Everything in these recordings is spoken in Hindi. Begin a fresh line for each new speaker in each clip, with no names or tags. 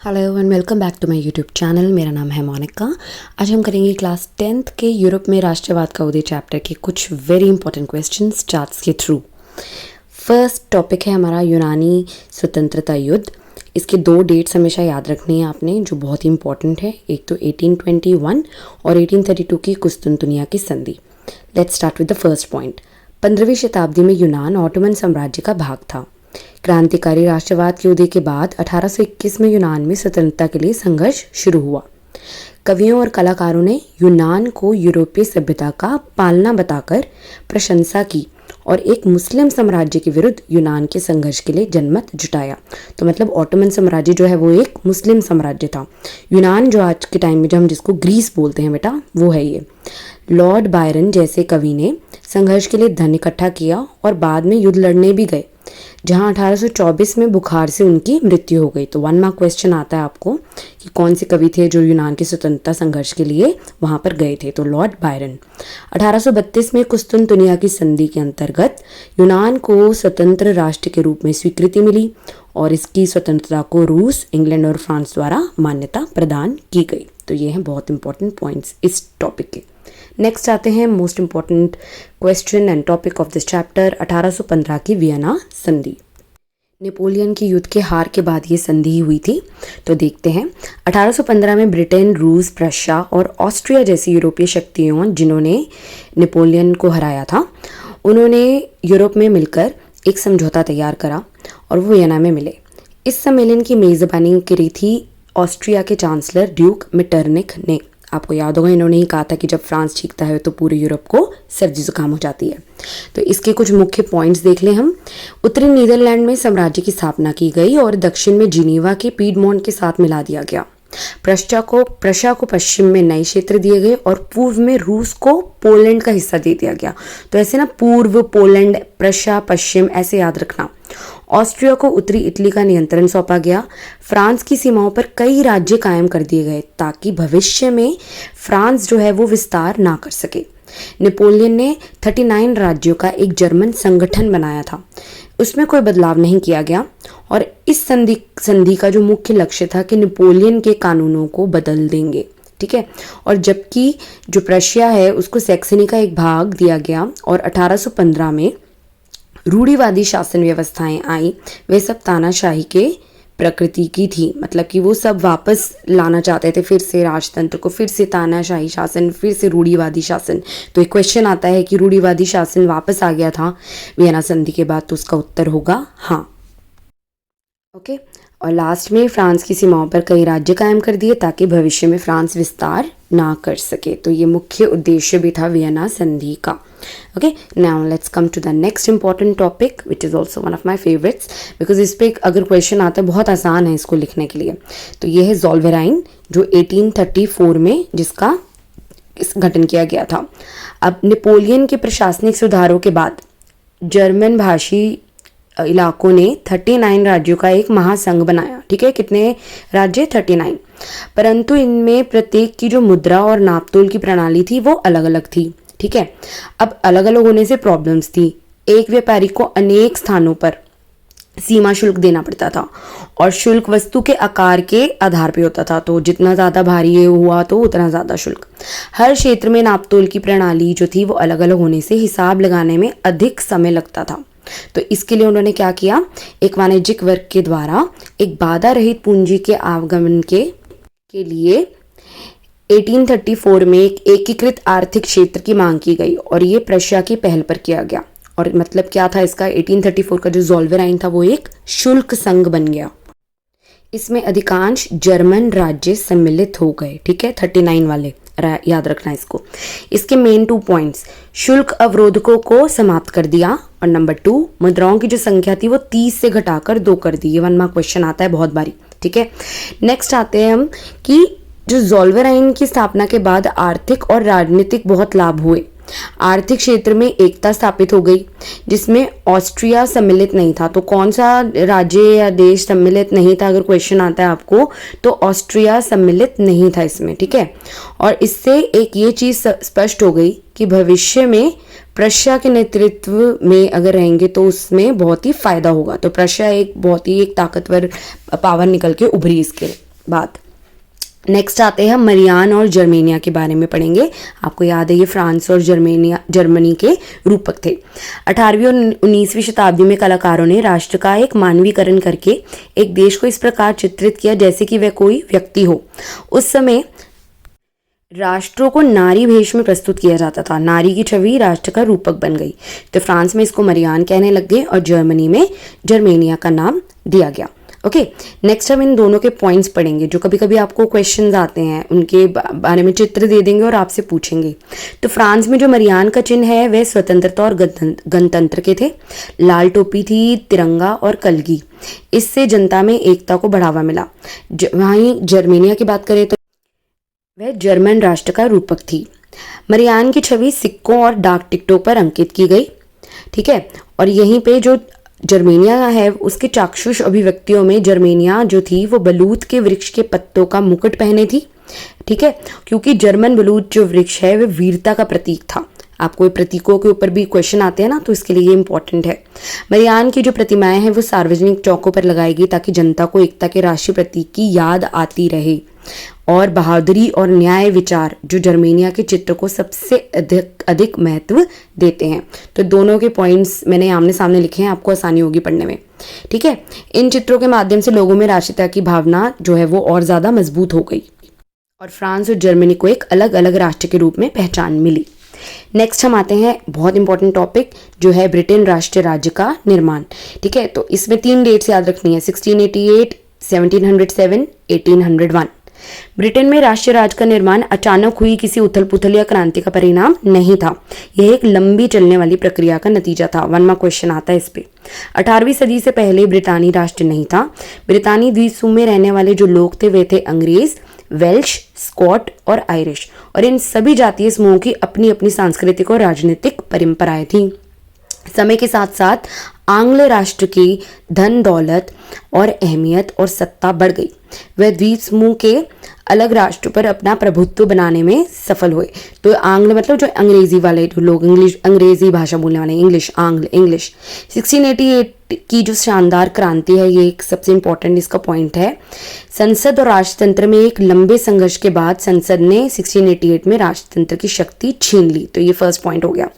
Hello and welcome back to my YouTube channel. मेरा नाम है मोनिका। आज हम करेंगे क्लास 10th के यूरोप में राष्ट्रवाद का उदय चैप्टर के कुछ वेरी इंपॉर्टेंट क्वेश्चंस चार्ट्स के थ्रू। फर्स्ट टॉपिक है हमारा यूनानी स्वतंत्रता युद्ध। इसके दो डेट्स हमेशा याद रखनी है आपने जो बहुत ही इंपॉर्टेंट है, एक तो 1821 और 1832 की कुस्तुनतुनिया की संधि। Let's start with the first point. 15वीं शताब्दी में यूनान ऑटोमन साम्राज्य का भाग था। क्रांतिकारी राष्ट्रवाद के उदय के बाद 1821 में यूनान में स्वतंत्रता के लिए संघर्ष शुरू हुआ। कवियों और कलाकारों ने यूनान को यूरोपीय सभ्यता का पालना बताकर प्रशंसा की और एक मुस्लिम साम्राज्य के विरुद्ध यूनान के संघर्ष के लिए जनमत जुटाया। तो मतलब ऑटोमन साम्राज्य जो है वो एक मुस्लिम साम्राज्य था। यूनान जो आज के टाइम में जो हम जिसको ग्रीस बोलते हैं बेटा, वो है ये। लॉर्ड बायरन जैसे कवि ने संघर्ष के लिए धन इकट्ठा किया और बाद में युद्ध लड़ने भी गए, जहां 1824 में बुखार से उनकी मृत्यु हो गई। तो 1 मार्क क्वेश्चन आता है आपको कि कौन से कवि थे जो यूनान के स्वतंत्रता संघर्ष के लिए वहां पर गए थे। तो लॉर्ड बायरन। 1832 में कुस्तुनतुनिया की संधि के अंतर्गत यूनान को स्वतंत्र राष्ट्र के रूप में स्वीकृति मिली और इसकी स्वतंत्रता को रूस, इंग्लैंड और फ्रांस द्वारा मान्यता प्रदान की गई। तो ये हैं बहुत इंपॉर्टेंट पॉइंट्स इस टॉपिक के। नेक्स्ट आते हैं most important question and topic of this chapter, 1815 की वियना संधि। नेपोलियन की युद्ध के हार के बाद ये संधि हुई थी। तो देखते हैं 1815 में ब्रिटेन, रूस, प्रशिया और ऑस्ट्रिया जैसी यूरोपीय शक्तियों जिन्होंने नेपोलियन को हराया था, उन्होंने यूरोप में मिलकर एक समझौता तैयार करा और वो वियना में मिले। इस सम्मेलन की मेज़बानी करी थी ऑस्ट्रिया के चांसलर ड्यूक मेटरनिख ने। आपको याद होगा इन्होंने ही कहा था कि जब फ्रांस चीखता है तो पूरे यूरोप को सर्दी जुकाम हो जाती है। तो इसके कुछ मुख्य पॉइंट्स देख लें हम। उत्तरी नीदरलैंड में साम्राज्य की स्थापना की गई और दक्षिण में जिनीवा के पीडमोंट के साथ मिला दिया गया। प्रशिया को पश्चिम में नए क्षेत्र दिए गए और पूर्व में रूस को पोलैंड का हिस्सा दे दिया गया। तो ऐसे ना पूर्व पोलैंड, प्रशिया, पश्चिम ऐसे याद रखना। ऑस्ट्रिया को उत्तरी इटली का नियंत्रण सौंपा गया। फ्रांस की सीमाओं पर कई राज्य कायम कर दिए गए ताकि भविष्य में फ्रांस जो है वो विस्तार ना कर सके। नेपोलियन ने 39 राज्यों का एक जर्मन संगठन बनाया था, उसमें कोई बदलाव नहीं किया गया और इस संधि का जो मुख्य लक्ष्य था कि नेपोलियन के कानूनों को बदल देंगे, ठीक है। और जबकि जो प्रशिया है उसको सैक्सनी का एक भाग दिया गया और 1815 में रूढ़िवादी शासन व्यवस्थाएं आई। वे सब तानाशाही के प्रकृति की थी, मतलब कि वो सब वापस लाना चाहते थे, फिर से राजतंत्र को, फिर से तानाशाही शासन, फिर से रूढ़िवादी शासन। तो एक क्वेश्चन आता है कि रूढ़िवादी शासन वापस आ गया था वियना संधि के बाद, तो उसका उत्तर होगा हाँ। ओके। और लास्ट में फ्रांस की सीमाओं पर कई राज्य कायम कर दिए ताकि भविष्य में फ्रांस विस्तार ना कर सके। तो ये मुख्य उद्देश्य भी था वियना संधि का। Okay, now let's come to the next important topic which is also one of my favourites because इस पर अगर क्वेश्चन आता है बहुत आसान है इसको लिखने के लिए। तो ये है ज़ोल्वेराइन जो 1834 में जिसका गठन किया गया था। अब नेपोलियन के प्रशासनिक सुधारों के बाद जर्मन भाषी इलाकों ने 39 राज्यों का एक महासंघ बनाया, ठीक है। कितने राज्य? 39। परंतु इनमें प्रत्येक की जो मुद्रा और नापतोल की प्रणाली थी वो अलग अलग थी, ठीक है। अब अलग अलग होने से प्रॉब्लम्स थी। एक व्यापारी को अनेक स्थानों पर सीमा शुल्क देना पड़ता था और शुल्क वस्तु के आकार के आधार पे होता था, तो जितना ज़्यादा भारी हुआ तो उतना ज़्यादा शुल्क। हर क्षेत्र में नापतोल की प्रणाली जो थी वो अलग अलग होने से हिसाब लगाने में अधिक समय लगता था। तो इसके लिए उन्होंने क्या किया, एक वाणिज्यिक वर्ग के द्वारा एक बाधा रहित पूंजी के आवागमन के लिए 1834 में एक एकीकृत आर्थिक क्षेत्र की मांग की गई और ये प्रशिया की पहल पर किया गया। और मतलब क्या था इसका, 1834 का जो ज़ोल्वेराइन था वो एक शुल्क संघ बन गया। इसमें अधिकांश जर्मन राज्य सम्मिलित हो गए, ठीक है। 39 वाले याद रखना इसको। इसके मेन 2 पॉइंट्स, शुल्क अवरोधकों को समाप्त कर दिया और नंबर 2 मुद्राओं की जो संख्या थी वो 30 से घटाकर 2 कर दी। ये 1 मार्क क्वेश्चन आता है बहुत बारी, ठीक है। नेक्स्ट आते हैं हम कि जो ज़ोल्वेराइन की स्थापना के बाद आर्थिक और राजनीतिक बहुत लाभ हुए। आर्थिक क्षेत्र में एकता स्थापित हो गई जिसमें ऑस्ट्रिया सम्मिलित नहीं था। तो कौन सा राज्य या देश सम्मिलित नहीं था अगर क्वेश्चन आता है आपको, तो ऑस्ट्रिया सम्मिलित नहीं था इसमें, ठीक है। और इससे एक ये चीज़ स्पष्ट हो गई कि भविष्य में प्रशिया के नेतृत्व में अगर रहेंगे तो उसमें बहुत ही फायदा होगा। तो प्रशिया एक बहुत ही एक ताकतवर पावर निकल के उभरी इसके। बाद। नेक्स्ट आते हैं मरियान और जर्मेनिया के बारे में पढ़ेंगे। आपको याद है ये फ्रांस और जर्मनी के रूपक थे। 18वीं और 19वीं शताब्दी में कलाकारों ने राष्ट्र का एक मानवीकरण करके एक देश को इस प्रकार चित्रित किया जैसे कि वह कोई व्यक्ति हो। उस समय राष्ट्रों को नारी वेश में प्रस्तुत किया जाता था। नारी की छवि राष्ट्र का रूपक बन गई। तो फ्रांस में इसको मरियान कहने लग गए और जर्मनी में जर्मेनिया का नाम दिया गया। ओके, नेक्स्ट हम इन दोनों के पॉइंट्स पढ़ेंगे। जो कभी कभी आपको क्वेश्चंस आते हैं उनके बारे में चित्र दे देंगे और आपसे पूछेंगे। तो फ्रांस में जो मरियान का चिन्ह है वह स्वतंत्रता और गणतंत्र के थे। लाल टोपी थी, तिरंगा और कलगी। इससे जनता में एकता को बढ़ावा मिला। वहीं जर्मेनिया की बात करें तो वह जर्मन राष्ट्र का रूपक थी। मरियान की छवि सिक्कों और डाक टिकटों पर अंकित की गई। ठीक है, और यहीं पे जो जर्मेनिया है उसके चाक्षुष अभिव्यक्तियों में जर्मेनिया जो थी वो बलूत के वृक्ष के पत्तों का मुकुट पहने थी। ठीक है, क्योंकि जर्मन बलूत जो वृक्ष है वह वीरता का प्रतीक था। आपको ये प्रतीकों के ऊपर भी क्वेश्चन आते हैं ना, तो इसके लिए ये इंपॉर्टेंट है। मरियान की जो प्रतिमाएं हैं वो सार्वजनिक चौकों पर लगाई गई ताकि जनता को एकता के राष्ट्रीय प्रतीक की याद आती रहे। और बहादुरी और न्याय विचार जो जर्मेनिया के चित्र को सबसे अधिक महत्व देते हैं। तो दोनों के पॉइंट्स मैंने आमने सामने लिखे हैं, आपको आसानी होगी पढ़ने में। ठीक है, इन चित्रों के माध्यम से लोगों में राष्ट्रीयता की भावना जो है वो और ज़्यादा मजबूत हो गई और फ्रांस और जर्मनी को एक अलग अलग राष्ट्र के रूप में पहचान मिली। नेक्स्ट हम आते हैं बहुत इंपॉर्टेंट टॉपिक जो है ब्रिटेन राष्ट्रीय राज्य का निर्माण। ठीक है, तो इसमें 3 डेट्स याद रखनी है, 1688, 1707, 1801। ब्रिटेन में राष्ट्रीय राज्य का निर्माण अचानक हुई किसी उथल पुथल या क्रांति का परिणाम नहीं था। यह एक लंबी चलने वाली प्रक्रिया का नतीजा था। 1 मार्क क्वेश्चन आता है इस पे। 18वीं सदी से पहले ब्रितानी राष्ट्र नहीं था। ब्रितानी द्वीप समूह में रहने वाले जो लोग थे वे थे अंग्रेज, वेल्श, स्कॉट और आयरिश, और इन सभी जातीय समूहों की अपनी अपनी सांस्कृतिक और राजनीतिक परंपराएं थीं। समय के साथ साथ आंग्ल राष्ट्र की धन दौलत और अहमियत और सत्ता बढ़ गई। वह द्वीप समूह के अलग राष्ट्र पर अपना प्रभुत्व बनाने में सफल हुए। तो आंग्ल मतलब जो अंग्रेजी वाले जो लोग अंग्रेजी भाषा बोलने वाले, इंग्लिश। 1688 की जो शानदार क्रांति है ये एक सबसे इंपॉर्टेंट इसका पॉइंट है। संसद और राजतंत्र में एक लंबे संघर्ष के बाद संसद ने 1688 में राजतंत्र की शक्ति छीन ली। तो ये फर्स्ट पॉइंट हो गया।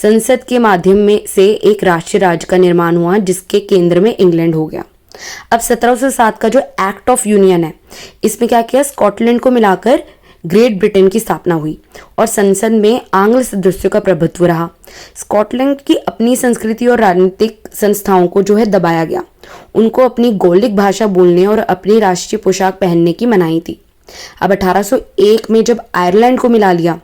संसद के माध्यम में से एक राष्ट्रीय राज्य का निर्माण हुआ जिसके केंद्र में इंग्लैंड हो गया। अब 1707 का जो एक्ट ऑफ यूनियन है इसमें क्या किया, स्कॉटलैंड को मिलाकर ग्रेट ब्रिटेन की स्थापना हुई और संसद में आंग्ल सदस्यों का प्रभुत्व रहा। स्कॉटलैंड की अपनी संस्कृति और राजनीतिक संस्थाओं को जो है दबाया गया। उनको अपनी गौलिक भाषा बोलने और अपनी राष्ट्रीय पोशाक पहनने की मनाही थी। अब 1801 में जब आयरलैंड को मिला लिया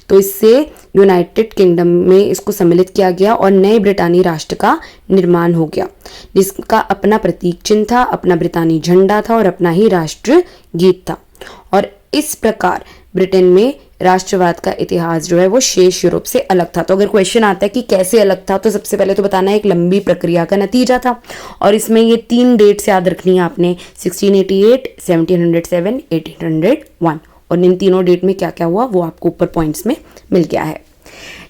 तो इससे यूनाइटेड किंगडम में इसको सम्मिलित किया गया और नए ब्रिटानी राष्ट्र का निर्माण हो गया जिसका अपना प्रतीक चिन्ह था, अपना ब्रिटानी झंडा था और अपना ही राष्ट्र गीत था। और इस प्रकार ब्रिटेन में राष्ट्रवाद का इतिहास जो है वो शेष यूरोप से अलग था। तो अगर क्वेश्चन आता है कि कैसे अलग था तो सबसे पहले तो बताना है एक लंबी प्रक्रिया का नतीजा था और इसमें ये 3 डेट्स याद रखनी है आपने, 1688, 1707, 1801। और इन तीनों डेट में क्या क्या हुआ वो आपको ऊपर पॉइंट्स में मिल गया है।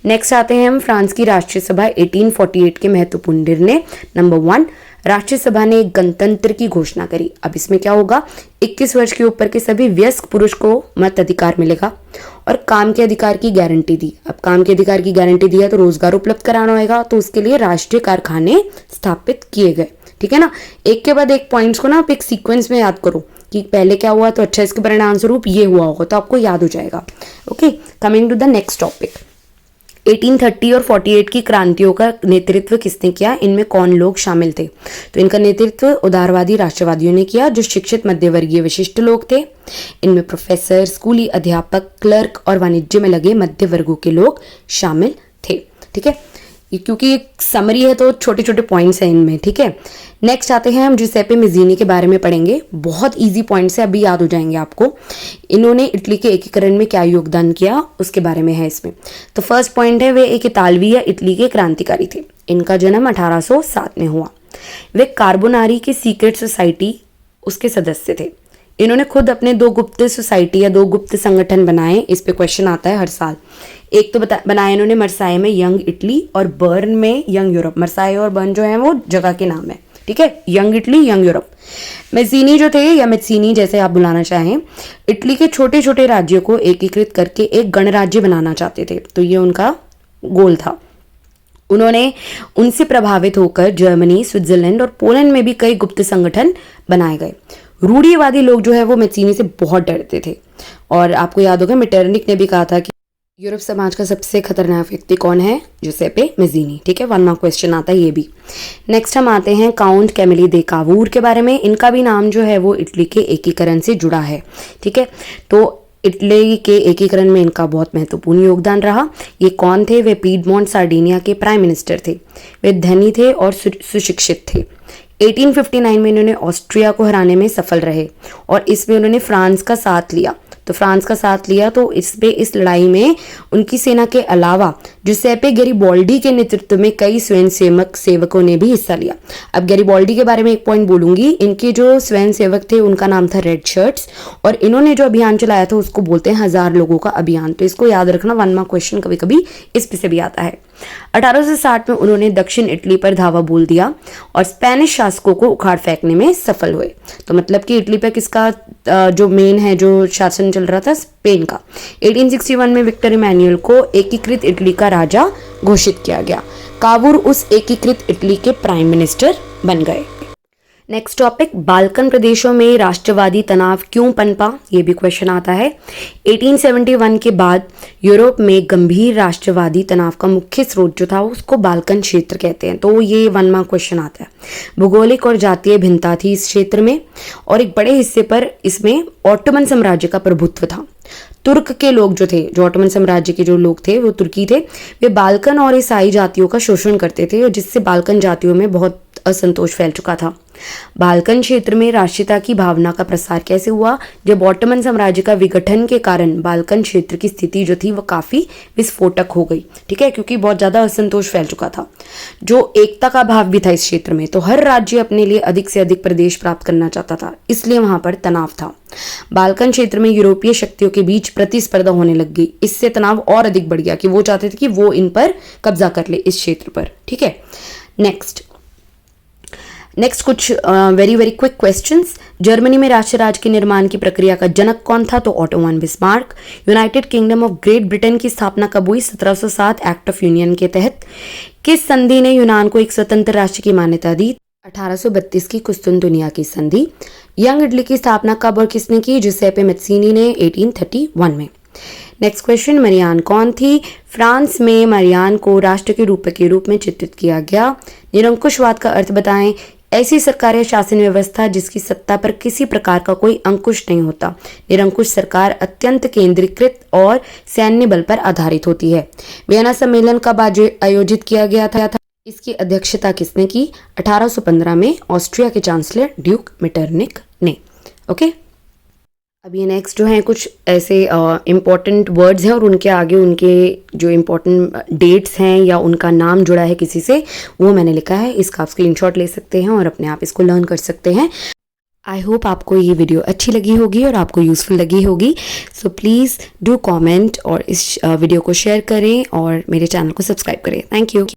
नेक्स्ट आते हैं हम फ्रांस की राष्ट्रीय सभा 1848 के महत्वपूर्ण निर्णय। नंबर 1, राष्ट्रीय सभा ने एक गणतंत्र की घोषणा करी। अब इसमें क्या होगा, 21 वर्ष के ऊपर के सभी वयस्क पुरुष को मत अधिकार मिलेगा और काम के अधिकार की गारंटी दी। अब काम के अधिकार की गारंटी दिया तो रोजगार उपलब्ध कराना होगा, तो उसके लिए राष्ट्रीय कारखाने स्थापित किए गए। ठीक है ना, एक के बाद एक पॉइंट्स को ना आप एक सीक्वेंस में याद करो कि पहले क्या हुआ तो अच्छा इसके परिणाम स्वरूप ये हुआ होगा, तो आपको याद हो जाएगा। Okay, coming to the next topic. 1830 और 48 की क्रांतियों का नेतृत्व किसने किया, इनमें कौन लोग शामिल थे? तो इनका नेतृत्व उदारवादी राष्ट्रवादियों ने किया जो शिक्षित मध्यवर्गीय विशिष्ट लोग थे। इनमें प्रोफेसर, स्कूली अध्यापक, क्लर्क और वाणिज्य में लगे मध्य वर्गों के लोग शामिल थे। ठीक है, क्योंकि एक समरी है तो छोटे छोटे पॉइंट्स हैं इनमें। ठीक है, नेक्स्ट आते हैं हम जुसेप्पे मज़ीनी के बारे में पढ़ेंगे। बहुत इजी पॉइंट्स है, अभी याद हो जाएंगे आपको। इन्होंने इटली के एकीकरण में क्या योगदान किया उसके बारे में है इसमें। तो फर्स्ट पॉइंट है वे एक इतालवी या इटली के क्रांतिकारी थे। इनका जन्म 1807 में हुआ। वे कार्बोनारी की सीक्रेट सोसाइटी उसके सदस्य थे। इन्होंने खुद अपने 2 गुप्त सोसाइटी या 2 गुप्त संगठन बनाए। इस पे क्वेश्चन आता है हर साल। एक तो बनाया इन्होंने मरसाए में यंग इटली और बर्न में यंग यूरोप। मरसाए और बर्न जो है वो जगह के नाम है। ठीक है, यंग इटली, यंग यूरोप। मेज़ीनी जो थे या मेज़ीनी जैसे आप बुलाना चाहें, इटली के छोटे छोटे राज्यों को एकीकृत करके एक गणराज्य बनाना चाहते थे, तो ये उनका गोल था। उन्होंने उनसे प्रभावित होकर जर्मनी, स्विट्जरलैंड और पोलैंड में भी कई गुप्त संगठन बनाए गए। रूढ़िवादी लोग जो है वो मेज़ीनी से बहुत डरते थे, और आपको याद होगा मेटरनिक ने भी कहा था कि यूरोप समाज का सबसे खतरनाक व्यक्ति कौन है, जुसेप्पे मेज़ीनी। ठीक है, 1 मार्क क्वेश्चन आता है ये भी। नेक्स्ट हम आते हैं काउंट कैमिली दे कावूर के बारे में। इनका भी नाम जो है वो इटली के एकीकरण से जुड़ा है। ठीक है, तो इटली के एकीकरण में इनका बहुत महत्वपूर्ण योगदान रहा। ये कौन थे? वे पीडमोंट सार्डिनिया के प्राइम मिनिस्टर थे। वे धनी थे और सुशिक्षित थे। 1859 में इन्होंने ऑस्ट्रिया को हराने में सफल रहे और इसमें उन्होंने फ्रांस का साथ लिया। तो इस लड़ाई में उनकी सेना के अलावा जुसेप्पे गैरिबाल्डी के नेतृत्व में कई सेवकों ने भी हिस्सा लिया। अब गैरिबाल्डी के बारे में एक पॉइंट बोलूंगी। इनके जो स्वयं सेवक थे उनका नाम था रेड शर्ट्स, और इन्होंने जो अभियान चलाया था उसको बोलते हैं 1000 लोगों का अभियान। तो इसको याद रखना, 1 मार्क क्वेश्चन कभी कभी इस पे से भी आता है। 1860 में उन्होंने दक्षिण इटली पर धावा बोल दिया और स्पेनिश शासकों को उखाड़ फेंकने में सफल हुए। तो मतलब कि इटली पर किसका जो मेन है जो शासन चल रहा था, स्पेन का। 1861 में विक्टर इमैनुअल को एकीकृत इटली का राजा घोषित किया गया। कावूर उस एकीकृत इटली के प्राइम मिनिस्टर बन गए। नेक्स्ट टॉपिक, बाल्कन प्रदेशों में राष्ट्रवादी तनाव क्यों पनपा, ये भी क्वेश्चन आता है। 1871 के बाद यूरोप में गंभीर राष्ट्रवादी तनाव का मुख्य स्रोत जो था उसको बाल्कन क्षेत्र कहते हैं। तो ये 1 मार्क क्वेश्चन आता है। भूगोलिक और जातीय भिन्नता थी इस क्षेत्र में, और एक बड़े हिस्से पर इसमें ऑटोमन साम्राज्य का प्रभुत्व था। तुर्क के लोग जो थे, जो ऑटोमन साम्राज्य के जो लोग थे वो तुर्की थे, वे बाल्कन और ईसाई जातियों का शोषण करते थे, और जिससे बाल्कन जातियों में बहुत असंतोष फैल चुका था। बाल्कन क्षेत्र में राष्ट्रीयता की भावना का प्रसार कैसे हुआ? जब ऑटोमन साम्राज्य का विघटन के कारण बाल्कन क्षेत्र की स्थिति जो थी वो काफी विस्फोटक हो गई। ठीक है, क्योंकि बहुत ज्यादा असंतोष फैल चुका था, जो एकता का भाव भी था इस क्षेत्र में। तो हर राज्य अपने लिए अधिक से अधिक प्रदेश प्राप्त करना चाहता था, इसलिए वहां पर तनाव था। बाल्कन क्षेत्र में यूरोपीय शक्तियों के बीच प्रतिस्पर्धा होने लग गई, इससे तनाव और अधिक बढ़ गया कि वो चाहते थे कि वो इन पर कब्जा कर ले इस क्षेत्र पर। ठीक है, नेक्स्ट कुछ very very quick questions. Germany में राष्ट्र राज्य के निर्माण की प्रक्रिया का जनक कौन था? तो auto von Bismarck. United kingdom of great Britain की स्थापना कब हुई? 1707 एक्ट ऑफ यूनियन के तहत। किस संधि ने यूनान को एक स्वतंत्र राष्ट्र की मान्यता दी? 1832 की कुस्तुनतुनिया की संधि। यंग इटली की स्थापना कब और किसने की? जुसेप्पे मेज़ीनी ने 1831 में। नेक्स्ट क्वेश्चन, मरियान कौन थी? फ्रांस में मरियान को राष्ट्र के रूप में चित्रित किया गया। निरंकुशवाद का अर्थ बताएं। ऐसी सरकार या शासन व्यवस्था जिसकी सत्ता पर किसी प्रकार का कोई अंकुश नहीं होता। निरंकुश सरकार अत्यंत केंद्रीकृत और सैन्य बल पर आधारित होती है। वियना सम्मेलन कब आयोजित किया गया था? इसकी अध्यक्षता किसने की? 1815 में ऑस्ट्रिया के चांसलर ड्यूक मेटरनिक ने। ओके, अब ये नेक्स्ट जो है कुछ ऐसे इम्पॉर्टेंट वर्ड्स हैं और उनके आगे उनके जो इम्पॉर्टेंट डेट्स हैं या उनका नाम जुड़ा है किसी से, वो मैंने लिखा है। इसका आप स्क्रीनशॉट ले सकते हैं और अपने आप इसको लर्न कर सकते हैं। आई होप आपको ये वीडियो अच्छी लगी होगी और आपको यूज़फुल लगी होगी। सो प्लीज़ डू कमेंट और इस वीडियो को शेयर करें और मेरे चैनल को सब्सक्राइब करें। Thank you.